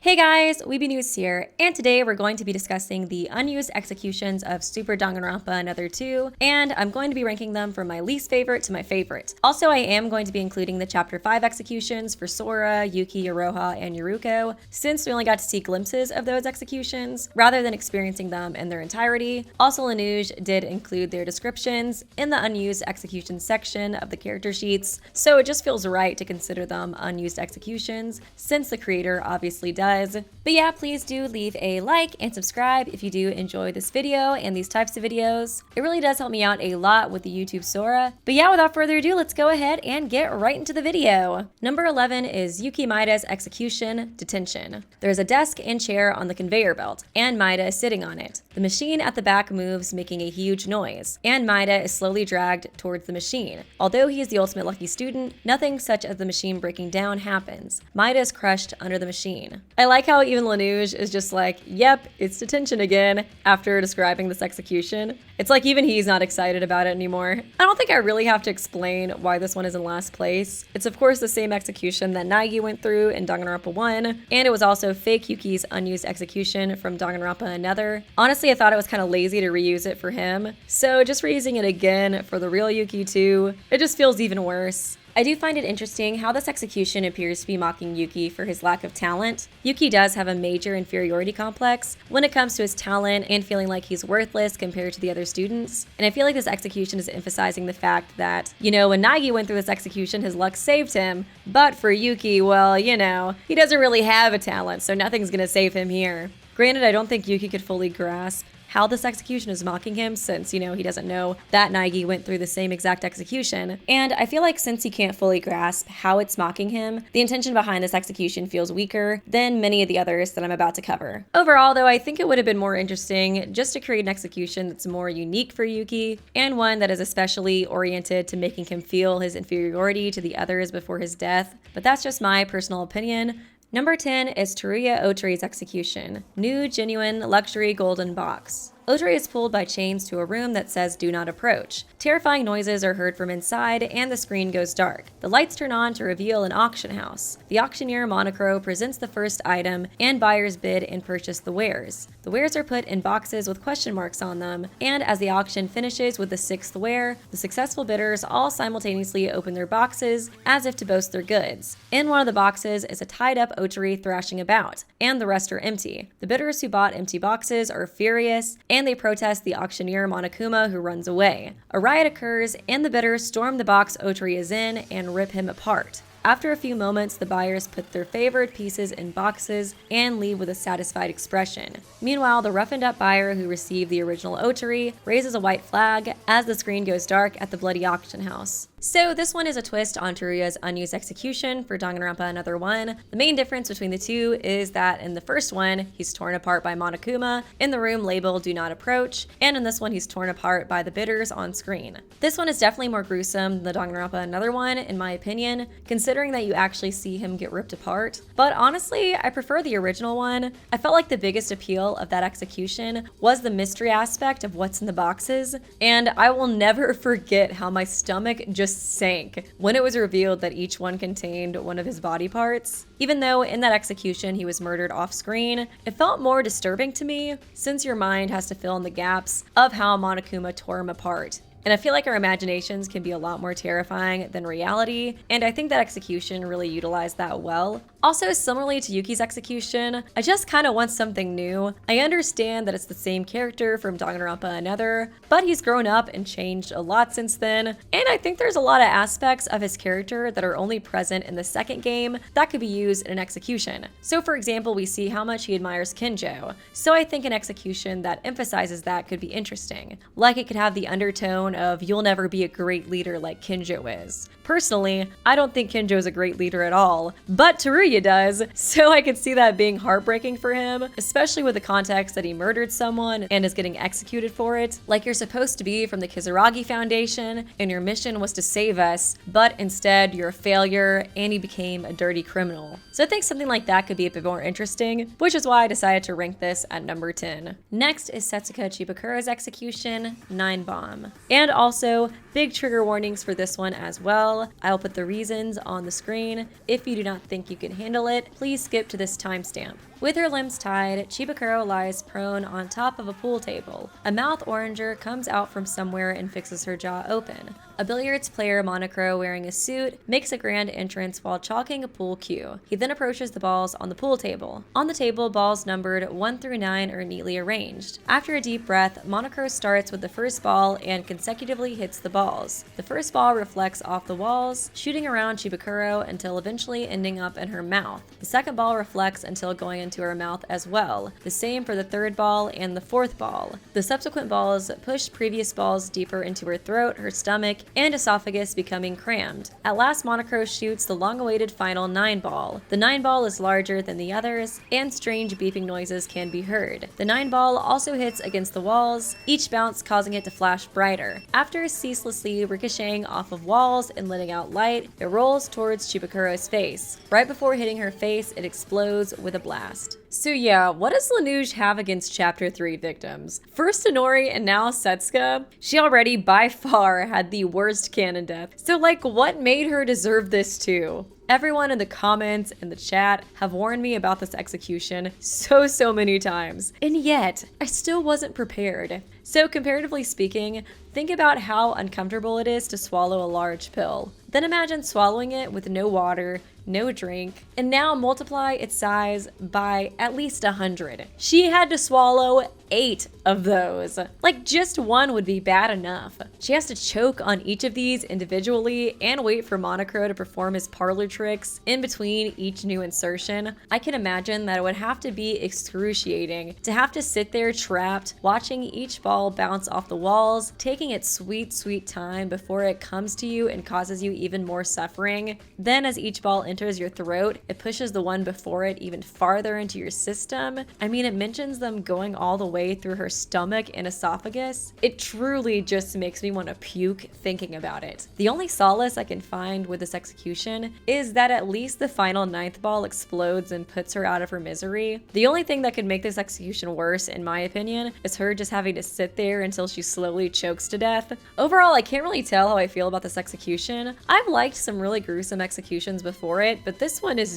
Hey guys, Weeby Newz here, and today we're going to be discussing the unused executions of Super Danganronpa Another 2, and I'm going to be ranking them from my least favorite to my favorite. Also, I am going to be including the Chapter 5 executions for Sora, Yuki, Iroha, and Yuruko, since we only got to see glimpses of those executions, rather than experiencing them in their entirety. Also, Unused did include their descriptions in the unused execution section of the character sheets, so it just feels right to consider them unused executions, since the creator obviously does. But yeah, please do leave a like and subscribe if you do enjoy this video and these types of videos. It really does help me out a lot with the YouTube Sora. But yeah, without further ado, let's go ahead and get right into the video. Number 11 is Yuki Maida's execution, detention. There's a desk and chair on the conveyor belt, and Maida is sitting on it. The machine at the back moves, making a huge noise, and Maida is slowly dragged towards the machine. Although he is the ultimate lucky student, nothing such as the machine breaking down happens. Maida is crushed under the machine. I like how even Lanuge is just like, yep, it's detention again, after describing this execution. It's like even he's not excited about it anymore. I don't think I really have to explain why this one is in last place. It's of course the same execution that Naegi went through in Danganronpa 1, and it was also fake Yuki's unused execution from Danganronpa Another. Honestly, I thought it was kind of lazy to reuse it for him, so just reusing it again for the real Yuki too, it just feels even worse. I do find it interesting how this execution appears to be mocking Yuki for his lack of talent. Yuki does have a major inferiority complex when it comes to his talent and feeling like he's worthless compared to the other students. And I feel like this execution is emphasizing the fact that, when Naegi went through this execution, his luck saved him. But for Yuki, well, he doesn't really have a talent, so nothing's gonna save him here. Granted, I don't think Yuki could fully grasp how this execution is mocking him since, he doesn't know that Naegi went through the same exact execution. And I feel like since he can't fully grasp how it's mocking him, the intention behind this execution feels weaker than many of the others that I'm about to cover. Overall, though, I think it would have been more interesting just to create an execution that's more unique for Yuki, and one that is especially oriented to making him feel his inferiority to the others before his death. But that's just my personal opinion. Number 10 is Teruya Otori's execution, new genuine luxury golden box. Otori is pulled by chains to a room that says "Do not approach." Terrifying noises are heard from inside, and the screen goes dark. The lights turn on to reveal an auction house. The auctioneer Monocro presents the first item, and buyers bid and purchase the wares. The wares are put in boxes with question marks on them, and as the auction finishes with the 6th ware, the successful bidders all simultaneously open their boxes as if to boast their goods. In one of the boxes is a tied-up Otori thrashing about, and the rest are empty. The bidders who bought empty boxes are furious, and they protest the auctioneer Monokuma, who runs away. A riot occurs, and the bidders storm the box Otori is in and rip him apart. After a few moments, the buyers put their favorite pieces in boxes and leave with a satisfied expression. Meanwhile, the roughened up buyer who received the original Otori raises a white flag as the screen goes dark at the bloody auction house. So this one is a twist on Teruya's unused execution for Danganronpa Another 1. The main difference between the two is that in the first one, he's torn apart by Monokuma in the room labeled "Do not approach," and in this one, he's torn apart by the bidders on screen. This one is definitely more gruesome than the Danganronpa Another 1, in my opinion, considering that you actually see him get ripped apart. But honestly, I prefer the original one. I felt like the biggest appeal of that execution was the mystery aspect of what's in the boxes, and I will never forget how my stomach just sank when it was revealed that each one contained one of his body parts. Even though in that execution he was murdered off screen, it felt more disturbing to me since your mind has to fill in the gaps of how Monokuma tore him apart. And I feel like our imaginations can be a lot more terrifying than reality, and I think that execution really utilized that well. Also, similarly to Yuki's execution, I just kind of want something new. I understand that it's the same character from Danganronpa Another, but he's grown up and changed a lot since then, and I think there's a lot of aspects of his character that are only present in the second game that could be used in an execution. So for example, we see how much he admires Kinjo, so I think an execution that emphasizes that could be interesting. Like it could have the undertone of "you'll never be a great leader like Kinjo is." Personally, I don't think Kinjo is a great leader at all, but Teruya does, so I could see that being heartbreaking for him, especially with the context that he murdered someone and is getting executed for it. Like you're supposed to be from the Kizuragi Foundation, and your mission was to save us, but instead you're a failure and you became a dirty criminal. So I think something like that could be a bit more interesting, which is why I decided to rank this at number 10. Next is Setsuka Chibukura's execution, 9 Bomb. And also, big trigger warnings for this one as well. I will put the reasons on the screen. If you do not think you can handle it, please skip to this timestamp. With her limbs tied, Chibukuro lies prone on top of a pool table. A mouth oranger comes out from somewhere and fixes her jaw open. A billiards player Monocro wearing a suit makes a grand entrance while chalking a pool cue. He then approaches the balls on the pool table. On the table, balls numbered 1 through 9 are neatly arranged. After a deep breath, Monocro starts with the first ball and consecutively hits the balls. The first ball reflects off the walls, shooting around Chibukuro until eventually ending up in her mouth. The second ball reflects until going into her mouth as well. The same for the third ball and the fourth ball. The subsequent balls push previous balls deeper into her throat, her stomach, and esophagus, becoming crammed. At last, Monocro shoots the long-awaited final 9 ball. The 9 ball is larger than the others, and strange beeping noises can be heard. The 9 ball also hits against the walls, each bounce causing it to flash brighter. After ceaselessly ricocheting off of walls and letting out light, it rolls towards Chibukuro's face. Right before hitting her face, it explodes with a blast. So yeah, what does Newz have against Chapter 3 victims? First Inori and now Setsuka? She already by far had the worst canon death. So like, what made her deserve this too? Everyone in the comments and the chat have warned me about this execution so many times, and yet I still wasn't prepared. So comparatively speaking, think about how uncomfortable it is to swallow a large pill. Then imagine swallowing it with no water, no drink, and now multiply its size by at least 100. She had to swallow 8 of those. Like, just one would be bad enough. She has to choke on each of these individually and wait for Monocro to perform his parlor tricks in between each new insertion. I can imagine that it would have to be excruciating to have to sit there trapped, watching each ball bounce off the walls, taking its sweet time before it comes to you and causes you even more suffering. Then as each ball enters your throat, it pushes the one before it even farther into your system. I mean, it mentions them going all the way through her stomach and esophagus. It truly just makes me want to puke thinking about it. The only solace I can find with this execution is that at least the final 9th ball explodes and puts her out of her misery. The only thing that could make this execution worse, in my opinion, is her just having to sit there until she slowly chokes to death. Overall, I can't really tell how I feel about this execution. I've liked some really gruesome executions before it, but this one is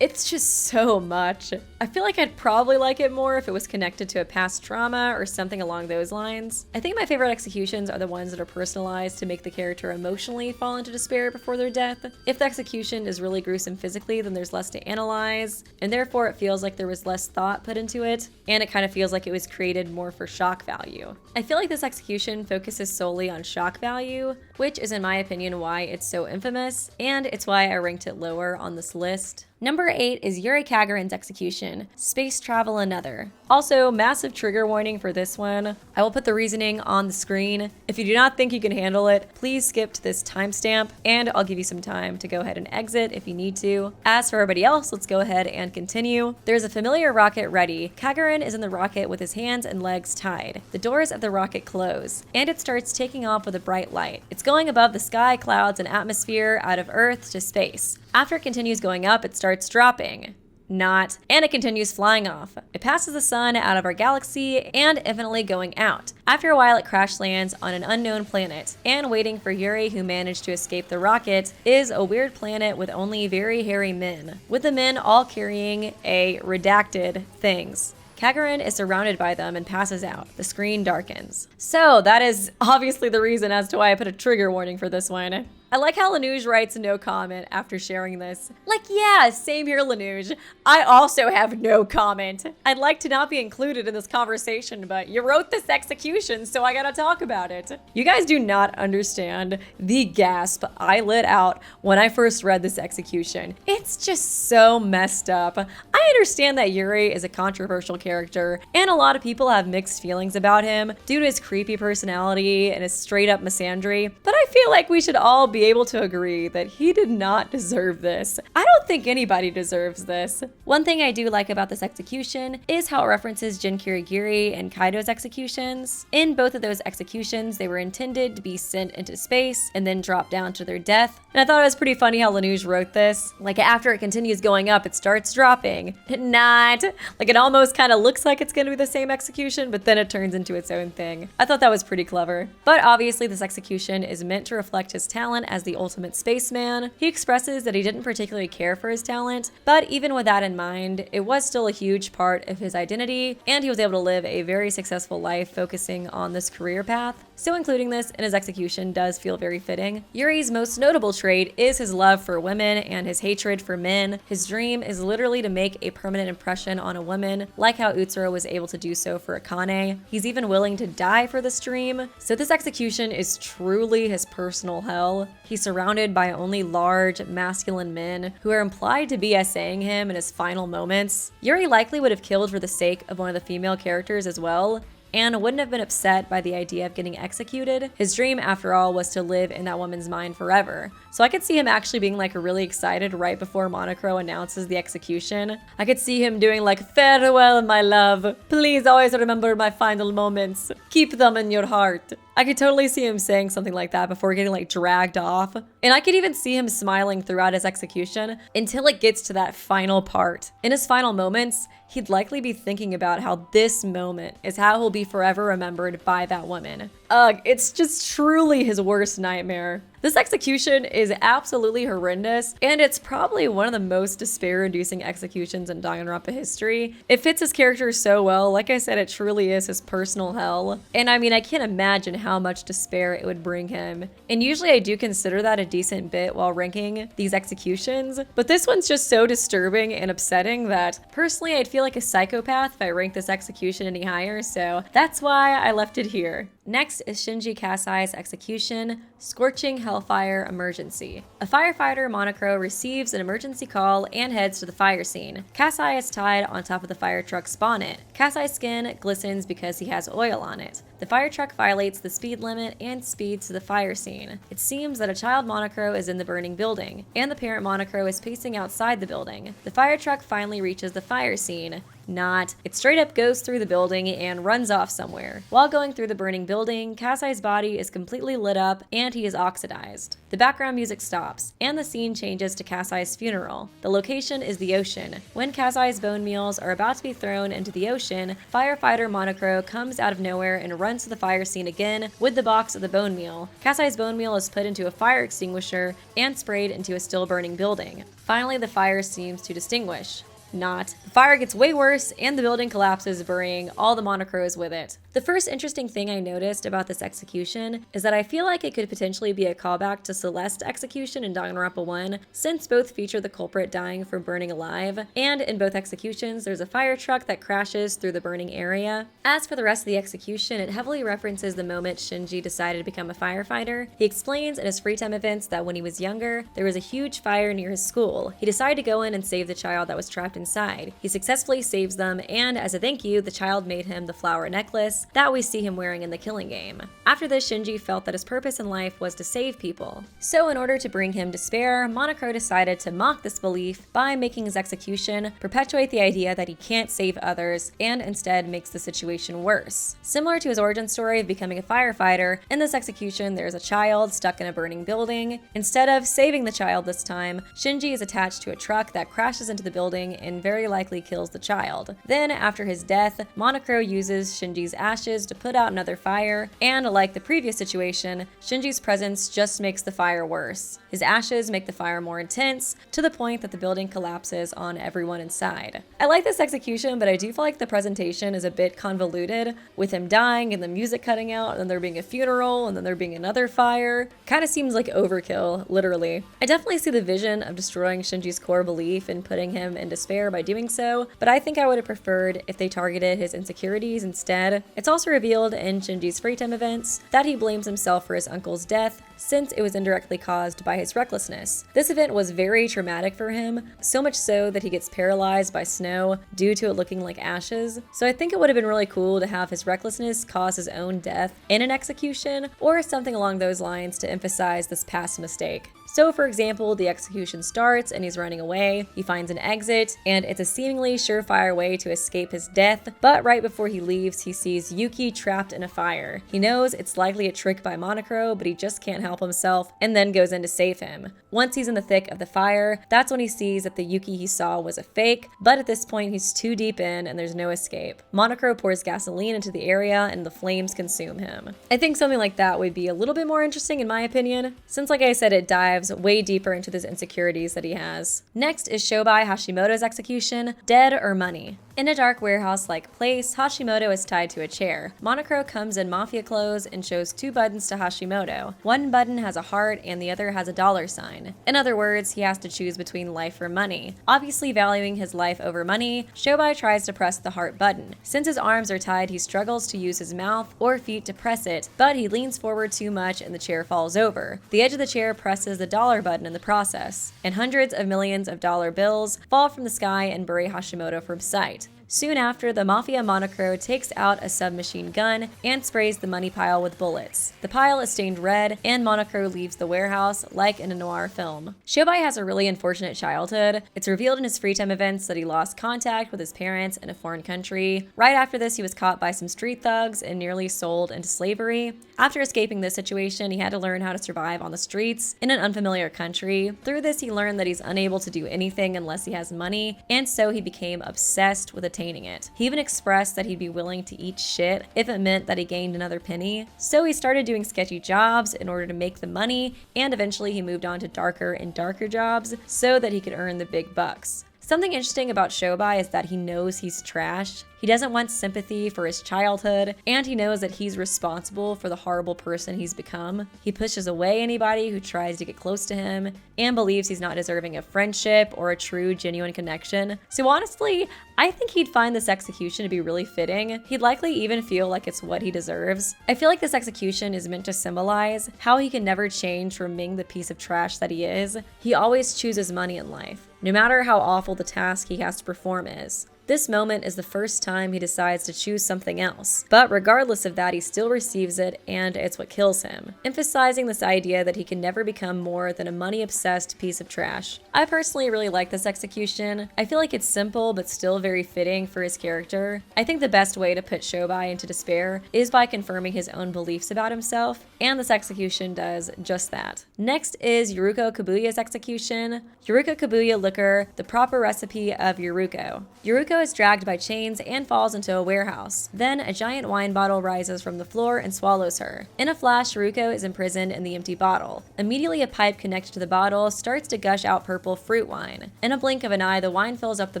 it's just so much. I feel like I'd probably like it more if it was connected to a past trauma or something along those lines. I think my favorite executions are the ones that are personalized to make the character emotionally fall into despair before their death. If the execution is really gruesome physically, then there's less to analyze, and therefore it feels like there was less thought put into it, and it kind of feels like it was created more for shock value. I feel like this execution focuses solely on shock value, which is in my opinion why it's so infamous, and it's why I ranked it lower on this list. Number 8 is Yuri Kagaran's execution, Space Travel Another. Also, massive trigger warning for this one. I will put the reasoning on the screen. If you do not think you can handle it, please skip to this timestamp, and I'll give you some time to go ahead and exit if you need to. As for everybody else, let's go ahead and continue. There's a familiar rocket ready. Kagaran is in the rocket with his hands and legs tied. The doors of the rocket close, and it starts taking off with a bright light. It's going above the sky, clouds, and atmosphere out of Earth to space. After it continues going up, it starts dropping. And it continues flying off. It passes the sun out of our galaxy and infinitely going out. After a while, it crash lands on an unknown planet, and waiting for Yuri, who managed to escape the rocket, is a weird planet with only very hairy men, with the men all carrying a redacted things. Kagaran is surrounded by them and passes out. The screen darkens. So that is obviously the reason as to why I put a trigger warning for this one. I like how Newz writes no comment after sharing this. Like, yeah, same here, Newz. I also have no comment. I'd like to not be included in this conversation, but you wrote this execution, so I gotta talk about it. You guys do not understand the gasp I let out when I first read this execution. It's just so messed up. I understand that Yuri is a controversial character, and a lot of people have mixed feelings about him due to his creepy personality and his straight up misandry, but I feel like we should all be able to agree that he did not deserve this. I don't think anybody deserves this. One thing I do like about this execution is how it references Jin Kirigiri and Kaido's executions. In both of those executions, they were intended to be sent into space and then drop down to their death. And I thought it was pretty funny how Newz wrote this. Like, after it continues going up, it starts dropping. Not. Like, it almost kind of looks like it's going to be the same execution, but then it turns into its own thing. I thought that was pretty clever. But obviously, this execution is meant to reflect his talent as the ultimate spaceman. He expresses that he didn't particularly care for his talent, but even with that in mind, it was still a huge part of his identity, and he was able to live a very successful life focusing on this career path. So including this in his execution does feel very fitting. Yuri's most notable trait is his love for women and his hatred for men. His dream is literally to make a permanent impression on a woman, like how Utsuro was able to do so for Akane. He's even willing to die for this dream. So this execution is truly his personal hell. He's surrounded by only large, masculine men who are implied to be essaying him in his final moments. Yuri likely would have killed for the sake of one of the female characters as well, and wouldn't have been upset by the idea of getting executed. His dream, after all, was to live in that woman's mind forever. So I could see him actually being like really excited right before Monokuro announces the execution. I could see him doing like, "Farewell, my love. Please always remember my final moments. Keep them in your heart." I could totally see him saying something like that before getting like dragged off. And I could even see him smiling throughout his execution until it gets to that final part. In his final moments, he'd likely be thinking about how this moment is how he'll be forever remembered by that woman. Ugh, it's just truly his worst nightmare. This execution is absolutely horrendous, and it's probably one of the most despair-inducing executions in Danganronpa history. It fits his character so well. Like I said, it truly is his personal hell. And I mean, I can't imagine how much despair it would bring him. And usually I do consider that a decent bit while ranking these executions, but this one's just so disturbing and upsetting that personally I'd feel like a psychopath if I ranked this execution any higher, so that's why I left it here. Next is Shinji Kasai's execution, Scorching Hellfire Emergency. A firefighter, Monokuro, receives an emergency call and heads to the fire scene. Kasai is tied on top of the fire truck's bonnet. Kasai's skin glistens because he has oil on it. The fire truck violates the speed limit and speeds to the fire scene. It seems that a child Monokuro is in the burning building, and the parent Monokuro is pacing outside the building. The fire truck finally reaches the fire scene. Not. It straight up goes through the building and runs off somewhere. While going through the burning building, Kasai's body is completely lit up and he is oxidized. The background music stops, and the scene changes to Kasai's funeral. The location is the ocean. When Kasai's bone meals are about to be thrown into the ocean, firefighter Monokuro comes out of nowhere and runs to the fire scene again with the box of the bone meal. Kasai's bone meal is put into a fire extinguisher and sprayed into a still burning building. Finally, the fire seems to extinguish. Not. The fire gets way worse and the building collapses, burying all the Monokuros with it. The first interesting thing I noticed about this execution is that I feel like it could potentially be a callback to Celeste's execution in Danganronpa 1, since both feature the culprit dying from burning alive, and in both executions there's a fire truck that crashes through the burning area. As for the rest of the execution, it heavily references the moment Shinji decided to become a firefighter. He explains in his free time events that when he was younger, there was a huge fire near his school. He decided to go in and save the child that was trapped inside. He successfully saves them, and as a thank you, the child made him the flower necklace that we see him wearing in the Killing Game. After this, Shinji felt that his purpose in life was to save people. So in order to bring him despair, Monokuro decided to mock this belief by making his execution perpetuate the idea that he can't save others, and instead makes the situation worse. Similar to his origin story of becoming a firefighter, in this execution there's a child stuck in a burning building. Instead of saving the child this time, Shinji is attached to a truck that crashes into the building and very likely kills the child. Then, after his death, Monokuro uses Shinji's ashes to put out another fire, and like the previous situation, Shinji's presence just makes the fire worse. His ashes make the fire more intense, to the point that the building collapses on everyone inside. I like this execution, but I do feel like the presentation is a bit convoluted, with him dying and the music cutting out, and then there being a funeral, and then there being another fire. Kinda seems like overkill, literally. I definitely see the vision of destroying Shinji's core belief and putting him in despair by doing so, but I think I would have preferred if they targeted his insecurities instead. It's also revealed in Shinji's free time events that he blames himself for his uncle's death, since it was indirectly caused by his recklessness. This event was very traumatic for him, so much so that he gets paralyzed by snow due to it looking like ashes. So I think it would have been really cool to have his recklessness cause his own death in an execution, or something along those lines to emphasize this past mistake. So for example, the execution starts and he's running away, he finds an exit, and it's a seemingly surefire way to escape his death, but right before he leaves, he sees Yuki trapped in a fire. He knows it's likely a trick by Monocro, but he just can't help himself, and then goes in to save him. Once he's in the thick of the fire, that's when he sees that the Yuki he saw was a fake, but at this point he's too deep in and there's no escape. Monocro pours gasoline into the area and the flames consume him. I think something like that would be a little bit more interesting in my opinion, since like I said, it dives way deeper into those insecurities that he has. Next is Shobai Hashimoto's execution, Dead or Money. In a dark warehouse-like place, Hashimoto is tied to a chair. Monocro comes in mafia clothes and shows 2 buttons to Hashimoto. One button has a heart and the other has a dollar sign. In other words, he has to choose between life or money. Obviously valuing his life over money, Shobai tries to press the heart button. Since his arms are tied, he struggles to use his mouth or feet to press it, but he leans forward too much and the chair falls over. The edge of the chair presses the dollar button in the process, and hundreds of millions of dollar bills fall from the sky and bury Hashimoto from sight. Soon after, the Mafia Monocro takes out a submachine gun and sprays the money pile with bullets. The pile is stained red, and Monocro leaves the warehouse like in a noir film. Shobai has a really unfortunate childhood. It's revealed in his free time events that he lost contact with his parents in a foreign country. Right after this, he was caught by some street thugs and nearly sold into slavery. After escaping this situation, he had to learn how to survive on the streets in an unfamiliar country. Through this, he learned that he's unable to do anything unless he has money, and so he became obsessed with attaining it. He even expressed that he'd be willing to eat shit if it meant that he gained another penny. So he started doing sketchy jobs in order to make the money, and eventually he moved on to darker and darker jobs so that he could earn the big bucks. Something interesting about Shobai is that he knows he's trash. He doesn't want sympathy for his childhood, and he knows that he's responsible for the horrible person he's become. He pushes away anybody who tries to get close to him, and believes he's not deserving of friendship or a true, genuine connection. So honestly, I think he'd find this execution to be really fitting. He'd likely even feel like it's what he deserves. I feel like this execution is meant to symbolize how he can never change from being the piece of trash that he is. He always chooses money in life, no matter how awful the task he has to perform is. This moment is the first time he decides to choose something else, but regardless of that, he still receives it, and it's what kills him, emphasizing this idea that he can never become more than a money-obsessed piece of trash. I personally really like this execution. I feel like it's simple, but still very fitting for his character. I think the best way to put Shobai into despair is by confirming his own beliefs about himself, and this execution does just that. Next is Yuruko Kabuya's execution. Yuruko Kabuya liquor, the proper recipe of Yuruko. Yuruko is dragged by chains and falls into a warehouse. Then a giant wine bottle rises from the floor and swallows her. In a flash, Yuruko is imprisoned in the empty bottle. Immediately, a pipe connected to the bottle starts to gush out purple fruit wine. In a blink of an eye, the wine fills up the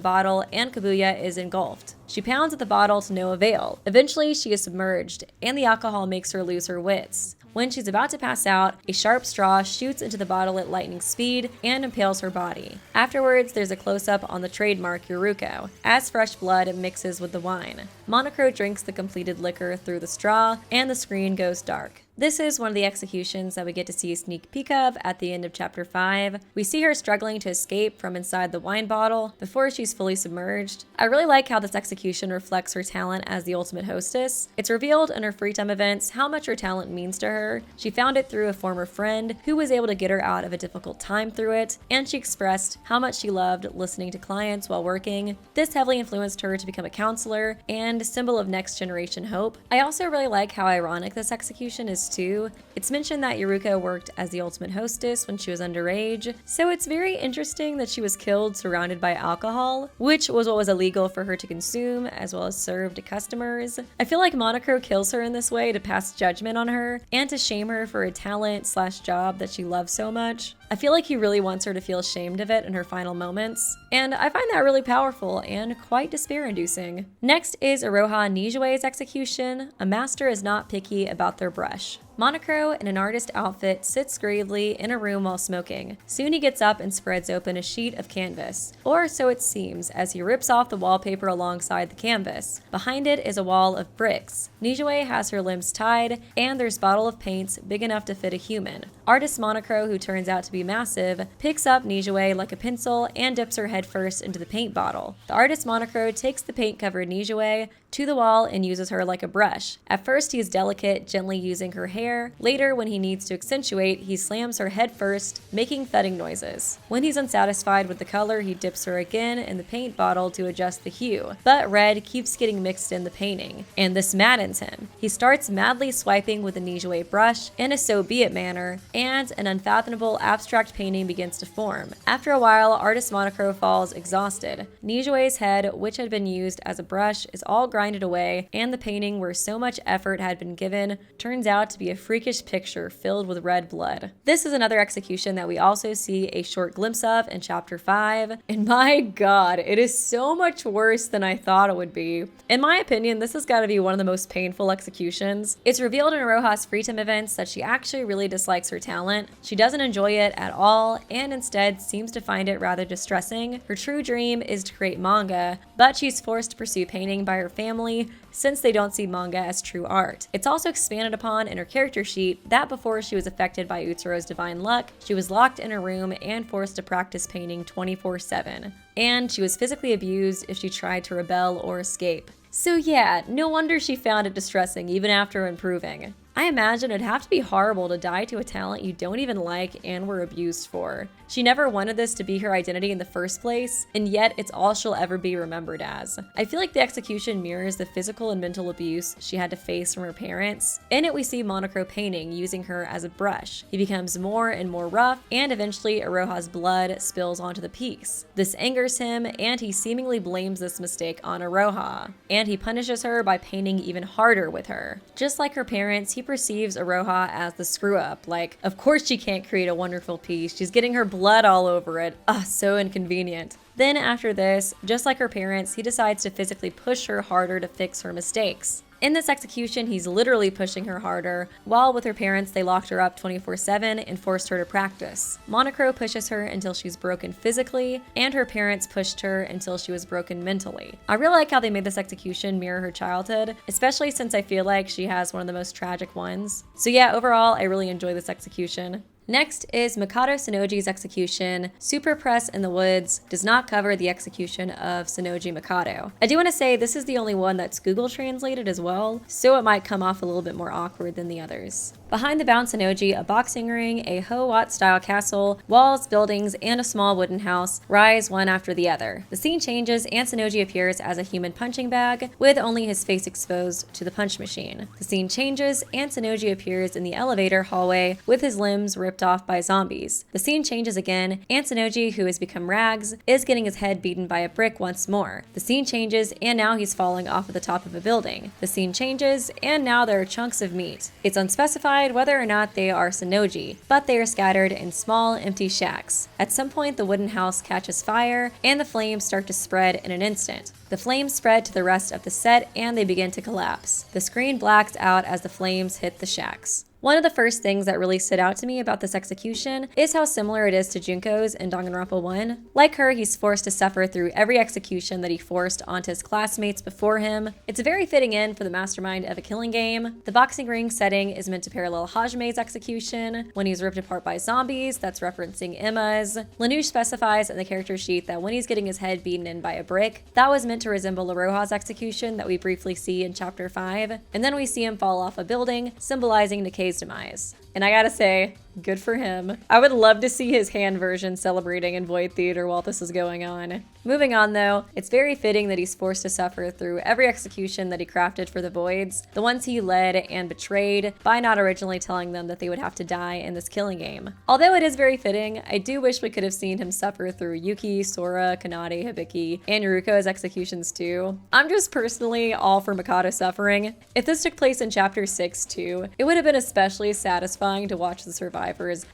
bottle and Kabuya is engulfed. She pounds at the bottle to no avail. Eventually, she is submerged, and the alcohol makes her lose her wits. When she's about to pass out, a sharp straw shoots into the bottle at lightning speed and impales her body. Afterwards, there's a close-up on the trademark Yuruko, as fresh blood mixes with the wine. Monocro drinks the completed liquor through the straw, and the screen goes dark. This is one of the executions that we get to see a sneak peek of at the end of chapter 5. We see her struggling to escape from inside the wine bottle before she's fully submerged. I really like how this execution reflects her talent as the ultimate hostess. It's revealed in her free time events how much her talent means to her. She found it through a former friend who was able to get her out of a difficult time through it, and she expressed how much she loved listening to clients while working. This heavily influenced her to become a counselor and symbol of next generation hope. I also really like how ironic this execution is too. It's mentioned that Yuruko worked as the ultimate hostess when she was underage, so it's very interesting that she was killed surrounded by alcohol, which was what was illegal for her to consume as well as serve to customers. I feel like Monocro kills her in this way to pass judgment on her and to shame her for a talent/job that she loves so much. I feel like he really wants her to feel ashamed of it in her final moments, and I find that really powerful and quite despair-inducing. Next is Iroha Nijue's execution. A master is not picky about their brush. Monocro, in an artist outfit, sits gravely in a room while smoking. Soon he gets up and spreads open a sheet of canvas, or so it seems, as he rips off the wallpaper alongside the canvas. Behind it is a wall of bricks. Nijue has her limbs tied, and there's a bottle of paints big enough to fit a human. Artist Monocro, who turns out to be massive, picks up Nijue like a pencil and dips her head first into the paint bottle. The artist Monocro takes the paint-covered Nijue to the wall and uses her like a brush. At first, he's delicate, gently using her hair. Later, when he needs to accentuate, he slams her head first, making thudding noises. When he's unsatisfied with the color, he dips her again in the paint bottle to adjust the hue. But red keeps getting mixed in the painting, and this maddens him. He starts madly swiping with a Newz brush in a so-be-it manner, and an unfathomable abstract painting begins to form. After a while, artist Monochrome falls exhausted. Newz's head, which had been used as a brush, is all grinded away, and the painting, where so much effort had been given, turns out to be a freakish picture filled with red blood. This is another execution that we also see a short glimpse of in chapter 5, and my god, it is so much worse than I thought it would be. In my opinion, this has got to be one of the most painful executions. It's revealed in Roja's free time events that she actually really dislikes her talent. She doesn't enjoy it at all, and instead seems to find it rather distressing. Her true dream is to create manga, but she's forced to pursue painting by her family since they don't see manga as true art. It's also expanded upon in her character sheet that before she was affected by Utsuro's divine luck, she was locked in her room and forced to practice painting 24/7. And she was physically abused if she tried to rebel or escape. So yeah, no wonder she found it distressing even after improving. I imagine it'd have to be horrible to die to a talent you don't even like and were abused for. She never wanted this to be her identity in the first place, and yet it's all she'll ever be remembered as. I feel like the execution mirrors the physical and mental abuse she had to face from her parents. In it, we see Monochrome painting using her as a brush. He becomes more and more rough, and eventually Aroha's blood spills onto the piece. This angers him, and he seemingly blames this mistake on Aroha, and he punishes her by painting even harder with her. Just like her parents, he perceives Aroha as the screw-up, like, of course she can't create a wonderful piece, she's getting her blood all over it, so inconvenient. Then after this, just like her parents, he decides to physically push her harder to fix her mistakes. In this execution, he's literally pushing her harder, while with her parents, they locked her up 24/7 and forced her to practice. Monochrome pushes her until she's broken physically, and her parents pushed her until she was broken mentally. I really like how they made this execution mirror her childhood, especially since I feel like she has one of the most tragic ones. So yeah, overall, I really enjoy this execution. Next is Mikado Sonoji's execution. Super Press in the Woods does not cover the execution of Sonoji Mikado. I do want to say this is the only one that's Google translated as well, so it might come off a little bit more awkward than the others. Behind the bound Sonoji, a boxing ring, a Ho-Wat-style castle, walls, buildings, and a small wooden house rise one after the other. The scene changes and Sonoji appears as a human punching bag, with only his face exposed to the punch machine. The scene changes and Sonoji appears in the elevator hallway with his limbs ripped off by zombies. The scene changes again, and Sonoji, who has become rags, is getting his head beaten by a brick once more. The scene changes, and now he's falling off of the top of a building. The scene changes, and now there are chunks of meat. It's unspecified whether or not they are Sonoji, but they are scattered in small, empty shacks. At some point, the wooden house catches fire, and the flames start to spread in an instant. The flames spread to the rest of the set, and they begin to collapse. The screen blacks out as the flames hit the shacks. One of the first things that really stood out to me about this execution is how similar it is to Junko's in Danganronpa 1. Like her, he's forced to suffer through every execution that he forced onto his classmates before him. It's a very fitting end for the mastermind of a killing game. The boxing ring setting is meant to parallel Hajime's execution. When he's ripped apart by zombies, that's referencing Emma's. Newz specifies in the character sheet that when he's getting his head beaten in by a brick, that was meant to resemble Aroha's execution that we briefly see in chapter 5. And then we see him fall off a building, symbolizing Nikkei's demise. And I gotta say, good for him. I would love to see his hand version celebrating in Void Theater while this is going on. Moving on though, it's very fitting that he's forced to suffer through every execution that he crafted for the Voids, the ones he led and betrayed by not originally telling them that they would have to die in this killing game. Although it is very fitting, I do wish we could have seen him suffer through Yuki, Sora, Kanade, Hibiki, and Yuruko's executions too. I'm just personally all for Mikado suffering. If this took place in chapter 6 too, it would have been especially satisfying to watch the survivors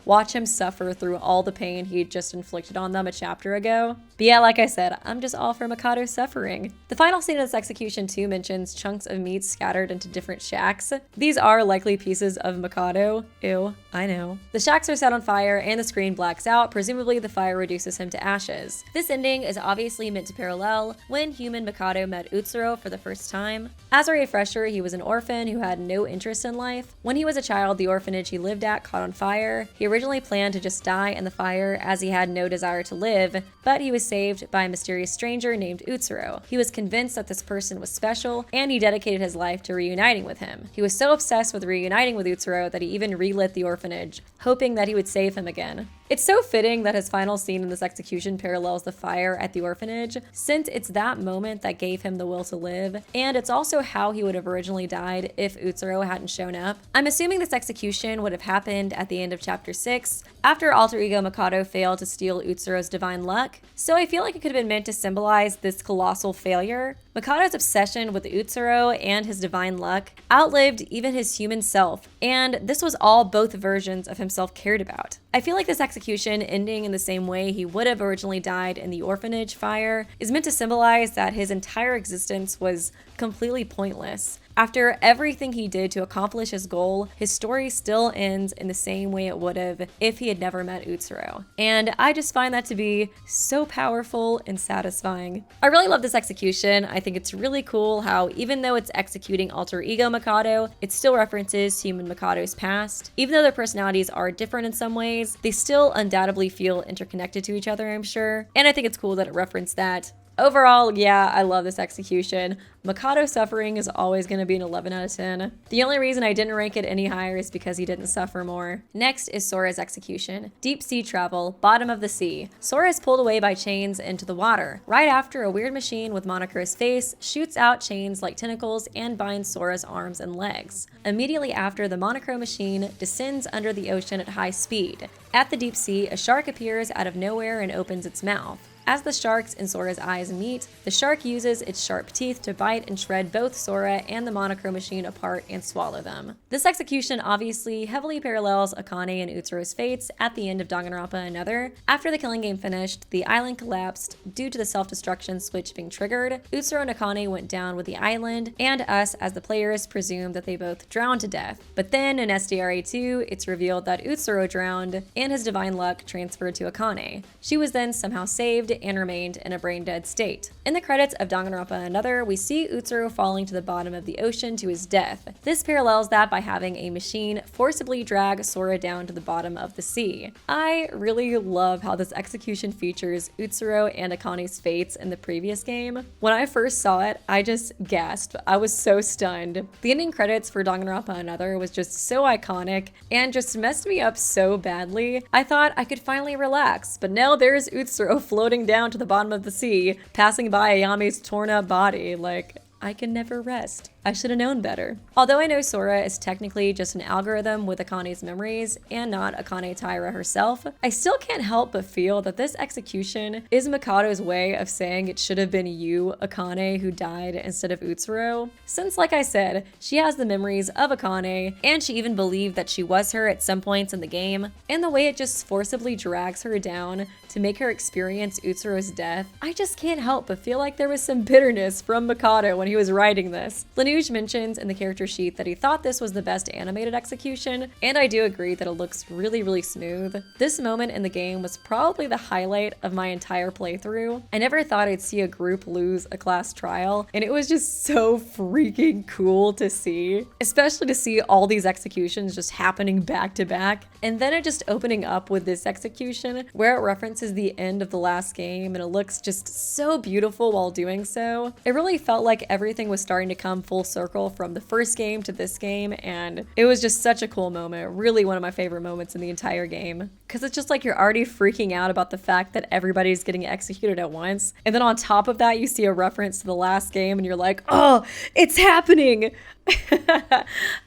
watch him suffer through all the pain he'd just inflicted on them a chapter ago. But yeah, like I said, I'm just all for Mikado suffering. The final scene of this execution too mentions chunks of meat scattered into different shacks. These are likely pieces of Mikado. Ew, I know. The shacks are set on fire and the screen blacks out, presumably the fire reduces him to ashes. This ending is obviously meant to parallel when human Mikado met Utsuro for the first time. As a refresher, he was an orphan who had no interest in life. When he was a child, the orphanage he lived at caught on fire, fire. He originally planned to just die in the fire as he had no desire to live, but he was saved by a mysterious stranger named Utsuro. He was convinced that this person was special, and he dedicated his life to reuniting with him. He was so obsessed with reuniting with Utsuro that he even relit the orphanage, hoping that he would save him again. It's so fitting that his final scene in this execution parallels the fire at the orphanage, since it's that moment that gave him the will to live, and it's also how he would have originally died if Utsuro hadn't shown up. I'm assuming this execution would have happened at the end of chapter 6, after alter ego Mikado failed to steal Utsuro's divine luck, so I feel like it could have been meant to symbolize this colossal failure. Mikado's obsession with Utsuro and his divine luck outlived even his human self, and this was all both versions of himself cared about. I feel like this execution ending in the same way he would have originally died in the orphanage fire is meant to symbolize that his entire existence was completely pointless. After everything he did to accomplish his goal, his story still ends in the same way it would have if he had never met Utsuro. And I just find that to be so powerful and satisfying. I really love this execution. I think it's really cool how even though it's executing alter ego Mikado, it still references human Mikado's past. Even though their personalities are different in some ways, they still undoubtedly feel interconnected to each other, I'm sure. And I think it's cool that it referenced that. Overall, yeah, I love this execution. Mikado's suffering is always going to be an 11 out of 10. The only reason I didn't rank it any higher is because he didn't suffer more. Next is Sora's execution. Deep sea travel, bottom of the sea. Sora is pulled away by chains into the water, right after a weird machine with Monokuro's face shoots out chains like tentacles and binds Sora's arms and legs. Immediately after, the Monokuro machine descends under the ocean at high speed. At the deep sea, a shark appears out of nowhere and opens its mouth. As the sharks in Sora's eyes meet, the shark uses its sharp teeth to bite and shred both Sora and the Monokuro machine apart and swallow them. This execution obviously heavily parallels Akane and Utsuro's fates at the end of Danganronpa Another. After the killing game finished, the island collapsed due to the self-destruction switch being triggered. Utsuro and Akane went down with the island, and us as the players presumed that they both drowned to death. But then in SDRA 2, it's revealed that Utsuro drowned and his divine luck transferred to Akane. She was then somehow saved and remained in a brain-dead state. In the credits of Danganronpa Another, we see Utsuro falling to the bottom of the ocean to his death. This parallels that by having a machine forcibly drag Sora down to the bottom of the sea. I really love how this execution features Utsuro and Akane's fates in the previous game. When I first saw it, I just gasped. I was so stunned. The ending credits for Danganronpa Another was just so iconic and just messed me up so badly. I thought I could finally relax, but now there's Utsuro floating down to the bottom of the sea, passing by Ayame's torn up body. Like, I can never rest. I should have known better. Although I know Sora is technically just an algorithm with Akane's memories and not Akane Taira herself, I still can't help but feel that this execution is Mikado's way of saying it should have been you, Akane, who died instead of Utsuro. Since, like I said, she has the memories of Akane, and she even believed that she was her at some points in the game, and the way it just forcibly drags her down to make her experience Utsuro's death, I just can't help but feel like there was some bitterness from Mikado when he was writing this. Newz mentions in the character sheet that he thought this was the best animated execution, and I do agree that it looks really, really smooth. This moment in the game was probably the highlight of my entire playthrough. I never thought I'd see a group lose a class trial, and it was just so freaking cool to see, especially to see all these executions just happening back to back, and then it just opening up with this execution where it references the end of the last game, and it looks just so beautiful while doing so. It really felt like everything was starting to come full circle from the first game to this game, and it was just such a cool moment. Really one of my favorite moments in the entire game, because it's just like you're already freaking out about the fact that everybody's getting executed at once, and then on top of that you see a reference to the last game and you're like, oh, it's happening.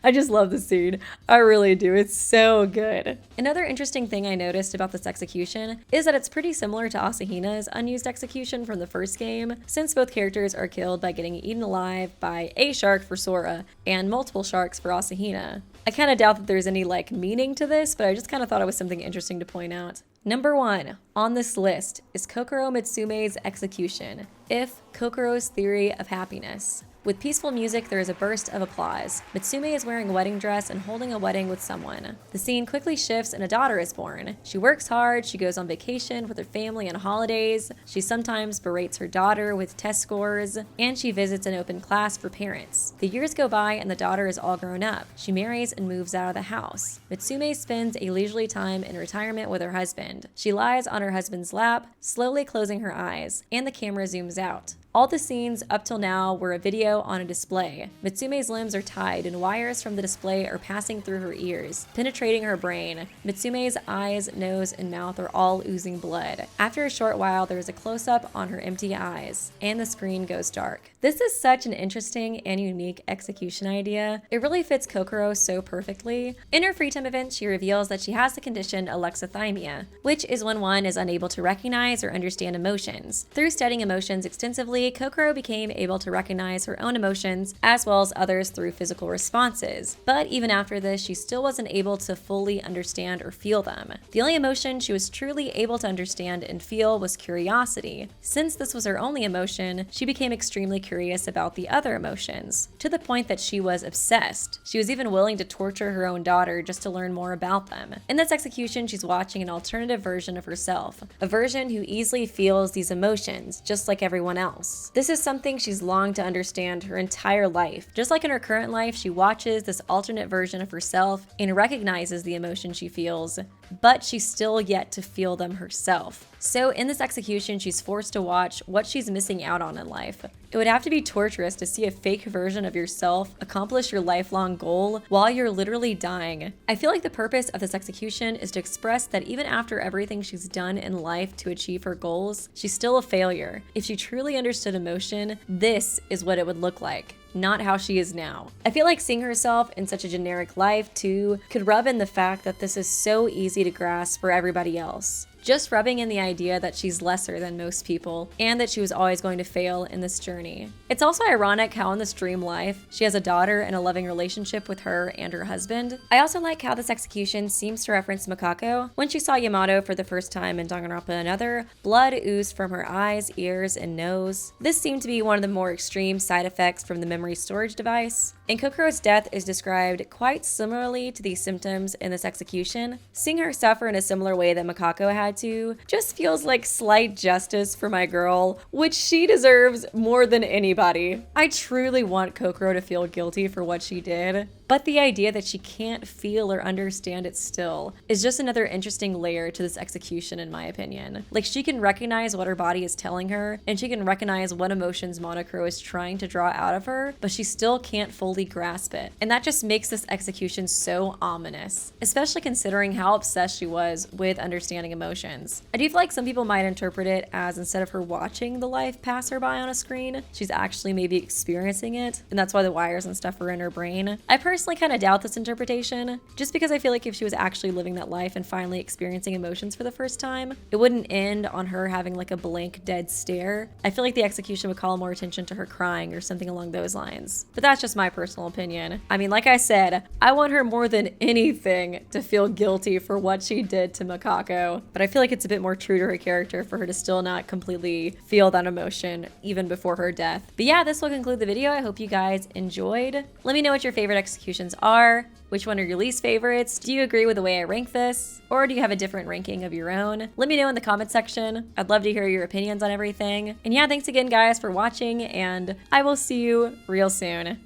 I just love the scene. I really do. It's so good. Another interesting thing I noticed about this execution is that it's pretty similar to Asahina's unused execution from the first game, since both characters are killed by getting eaten alive by a shark for Sora and multiple sharks for Asahina. I kind of doubt that there's any meaning to this, but I just kind of thought it was something interesting to point out. Number 1 on this list is Kokoro Mitsume's execution, if Kokoro's theory of happiness. With peaceful music, there is a burst of applause. Mitsume is wearing a wedding dress and holding a wedding with someone. The scene quickly shifts and a daughter is born. She works hard, she goes on vacation with her family on holidays, she sometimes berates her daughter with test scores, and she visits an open class for parents. The years go by and the daughter is all grown up. She marries and moves out of the house. Mitsume spends a leisurely time in retirement with her husband. She lies on her husband's lap, slowly closing her eyes, and the camera zooms out. All the scenes up till now were a video on a display. Mitsume's limbs are tied and wires from the display are passing through her ears, penetrating her brain. Mitsume's eyes, nose, and mouth are all oozing blood. After a short while, there is a close-up on her empty eyes, and the screen goes dark. This is such an interesting and unique execution idea. It really fits Kokoro so perfectly. In her free time event, she reveals that she has the condition alexithymia, which is when one is unable to recognize or understand emotions. Through studying emotions extensively, Kokoro became able to recognize her own emotions as well as others through physical responses. But even after this, she still wasn't able to fully understand or feel them. The only emotion she was truly able to understand and feel was curiosity. Since this was her only emotion, she became extremely curious about the other emotions, to the point that she was obsessed. She was even willing to torture her own daughter just to learn more about them. In this execution, she's watching an alternative version of herself, a version who easily feels these emotions, just like everyone else. This is something she's longed to understand her entire life. Just like in her current life, she watches this alternate version of herself and recognizes the emotion she feels, but she's still yet to feel them herself. So in this execution, she's forced to watch what she's missing out on in life. It would have to be torturous to see a fake version of yourself accomplish your lifelong goal while you're literally dying. I feel like the purpose of this execution is to express that even after everything she's done in life to achieve her goals, she's still a failure. If she truly understood emotion, this is what it would look like, not how she is now. I feel like seeing herself in such a generic life too could rub in the fact that this is so easy to grasp for everybody else. Just rubbing in the idea that she's lesser than most people and that she was always going to fail in this journey. It's also ironic how in this dream life, she has a daughter and a loving relationship with her and her husband. I also like how this execution seems to reference Makako. When she saw Yamato for the first time in Danganronpa Another, blood oozed from her eyes, ears, and nose. This seemed to be one of the more extreme side effects from the memory storage device. And Kokoro's death is described quite similarly to these symptoms in this execution. Seeing her suffer in a similar way that Makako had to just feels like slight justice for my girl, which she deserves more than anybody. I truly want Kokoro to feel guilty for what she did, but the idea that she can't feel or understand it still is just another interesting layer to this execution in my opinion. Like, she can recognize what her body is telling her, and she can recognize what emotions Monokuro is trying to draw out of her, but she still can't fully grasp it. And that just makes this execution so ominous, especially considering how obsessed she was with understanding emotions. I do feel like some people might interpret it as instead of her watching the life pass her by on a screen, she's actually maybe experiencing it, and that's why the wires and stuff are in her brain. I personally kind of doubt this interpretation, just because I feel like if she was actually living that life and finally experiencing emotions for the first time, it wouldn't end on her having like a blank dead stare. I feel like the execution would call more attention to her crying or something along those lines. But that's just my personal opinion. I mean, like I said, I want her more than anything to feel guilty for what she did to Makako, but I feel like it's a bit more true to her character for her to still not completely feel that emotion even before her death. But yeah, this will conclude the video. I hope you guys enjoyed. Let me know what your favorite executions are. Which one are your least favorites? Do you agree with the way I rank this? Or do you have a different ranking of your own? Let me know in the comment section. I'd love to hear your opinions on everything. And yeah, thanks again guys for watching, and I will see you real soon.